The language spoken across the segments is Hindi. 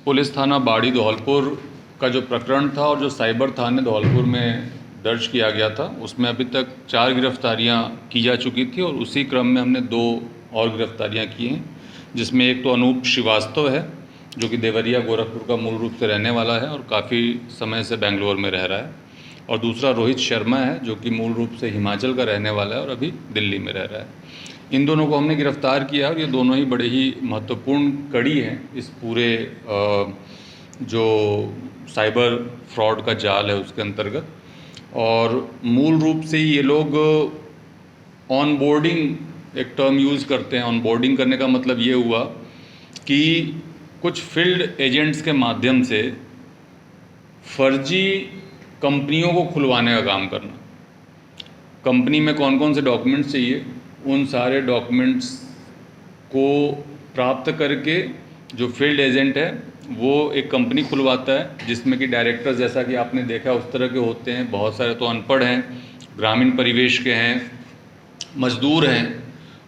पुलिस थाना बाड़ी धौलपुर का जो प्रकरण था और जो साइबर थाने धौलपुर में दर्ज किया गया था, उसमें अभी तक 4 गिरफ्तारियां की जा चुकी थी और उसी क्रम में हमने 2 और गिरफ्तारियां की हैं, जिसमें एक तो अनूप श्रीवास्तव है जो कि देवरिया गोरखपुर का मूल रूप से रहने वाला है और काफ़ी समय से बेंगलोर में रह रहा है, और दूसरा रोहित शर्मा है जो कि मूल रूप से हिमाचल का रहने वाला है और अभी दिल्ली में रह रहा है। इन दोनों को हमने गिरफ़्तार किया और ये दोनों ही बड़े ही महत्वपूर्ण कड़ी हैं इस पूरे जो साइबर फ्रॉड का जाल है उसके अंतर्गत। और मूल रूप से ये लोग ऑन बोर्डिंग एक टर्म यूज़ करते हैं। ऑन बोर्डिंग करने का मतलब ये हुआ कि कुछ फील्ड एजेंट्स के माध्यम से फर्जी कंपनियों को खुलवाने का काम करना। कंपनी में कौन कौन से डॉक्यूमेंट्स चाहिए, उन सारे डॉक्यूमेंट्स को प्राप्त करके जो फील्ड एजेंट है वो एक कंपनी खुलवाता है, जिसमें कि डायरेक्टर जैसा कि आपने देखा उस तरह के होते हैं। बहुत सारे तो अनपढ़ हैं, ग्रामीण परिवेश के हैं, मजदूर हैं,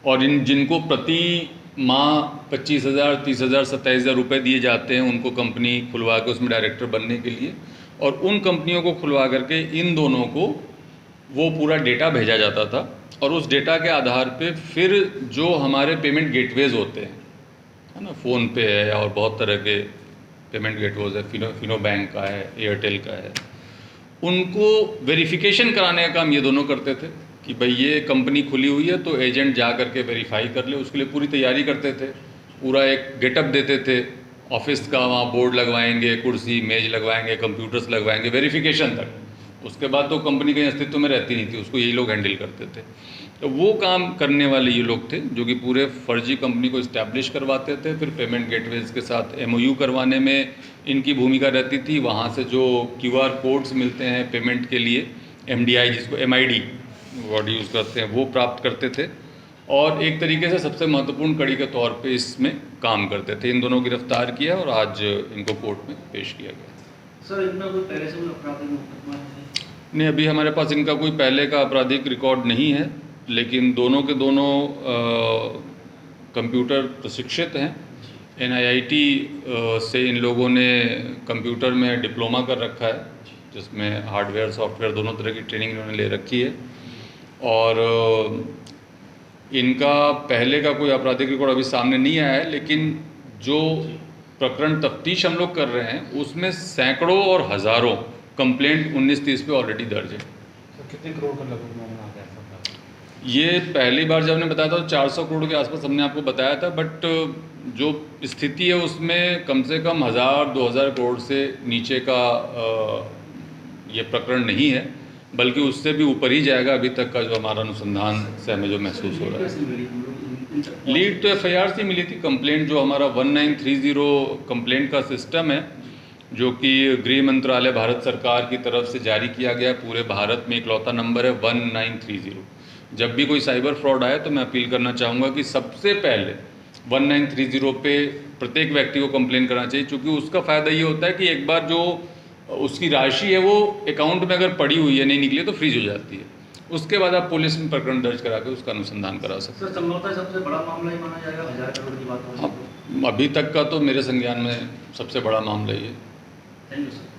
और जिनको प्रति माह 25,000, 30,000, 27,000 रुपये दिए जाते हैं उनको कंपनी खुलवा के उसमें डायरेक्टर बनने के लिए। और उन कंपनियों को खुलवा करके इन दोनों को वो पूरा डेटा भेजा जाता था और उस डेटा के आधार पे फिर जो हमारे पेमेंट गेटवेज होते हैं, है ना, फ़ोन पे है और बहुत तरह के पेमेंट गेटवेज है, फिनो बैंक का है, एयरटेल का है, उनको वेरिफिकेशन कराने का काम ये दोनों करते थे कि भाई ये कंपनी खुली हुई है तो एजेंट जा करके वेरीफाई कर ले। उसके लिए पूरी तैयारी करते थे, पूरा एक गेटअप देते थे, ऑफिस का वहाँ बोर्ड लगवाएंगे, कुर्सी मेज लगवाएंगे, कंप्यूटर्स लगवाएंगे, वेरिफिकेशन तक। उसके बाद तो कंपनी कहीं अस्तित्व में रहती नहीं थी, उसको यही लोग हैंडल करते थे। तो वो काम करने वाले ये लोग थे जो कि पूरे फर्जी कंपनी को इस्टेब्लिश करवाते थे। फिर पेमेंट गेटवेज के साथ MOU करवाने में इनकी भूमिका रहती थी। वहाँ से जो QR कोड्स मिलते हैं पेमेंट के लिए, MDI जिसको MID वर्ड यूज़ करते हैं, वो प्राप्त करते थे और एक तरीके से सबसे महत्वपूर्ण कड़ी के तौर पे इसमें काम करते थे। इन दोनों को गिरफ्तार किया और आज इनको कोर्ट में पेश किया गया। सर, इनमें कोई पहले से आपराधिक मुकदमा है? नहीं, अभी हमारे पास इनका कोई पहले का आपराधिक रिकॉर्ड नहीं है, लेकिन दोनों के दोनों कंप्यूटर प्रशिक्षित हैं। NIIT से इन लोगों ने कंप्यूटर में डिप्लोमा कर रखा है, जिसमें हार्डवेयर सॉफ्टवेयर दोनों तरह की ट्रेनिंग इन्होंने ले रखी है। और इनका पहले का कोई आपराधिक रिकॉर्ड अभी सामने नहीं आया है, लेकिन जो प्रकरण तफ्तीश हम लोग कर रहे हैं उसमें सैकड़ों और हज़ारों कंप्लेंट 1930 पे ऑलरेडी दर्ज है। तो कितने करोड़ का लगभग मामला आ गया? ये पहली बार जब हमने बताया था तो 400 करोड़ के आसपास हमने आपको बताया था, बट जो स्थिति है उसमें कम से कम 1,000-2,000 करोड़ से नीचे का ये प्रकरण नहीं है, बल्कि उससे भी ऊपर ही जाएगा अभी तक का जो हमारा अनुसंधान से हमें जो महसूस हो रहा है। लीड तो FIR से मिली थी। कंप्लेंट जो हमारा 1930 कंप्लेंट का सिस्टम है, जो कि गृह मंत्रालय भारत सरकार की तरफ से जारी किया गया, पूरे भारत में इकलौता नंबर है 1930। जब भी कोई साइबर फ्रॉड आए तो मैं अपील करना चाहूँगा कि सबसे पहले 1930 पे प्रत्येक व्यक्ति को कंप्लेन करना चाहिए, क्योंकि उसका फ़ायदा ये होता है कि एक बार जो उसकी राशि है वो अकाउंट में अगर पड़ी हुई है, नहीं निकली, तो फ्रीज हो जाती है। उसके बाद आप पुलिस में प्रकरण दर्ज करा के उसका अनुसंधान करा सकते हैं। सर, संभवतः सबसे बड़ा मामला ही माना जाएगा, 1,000 करोड़ की बात हो रही है। अभी तक का तो मेरे संज्ञान में सबसे बड़ा मामला ये। Thank you sir.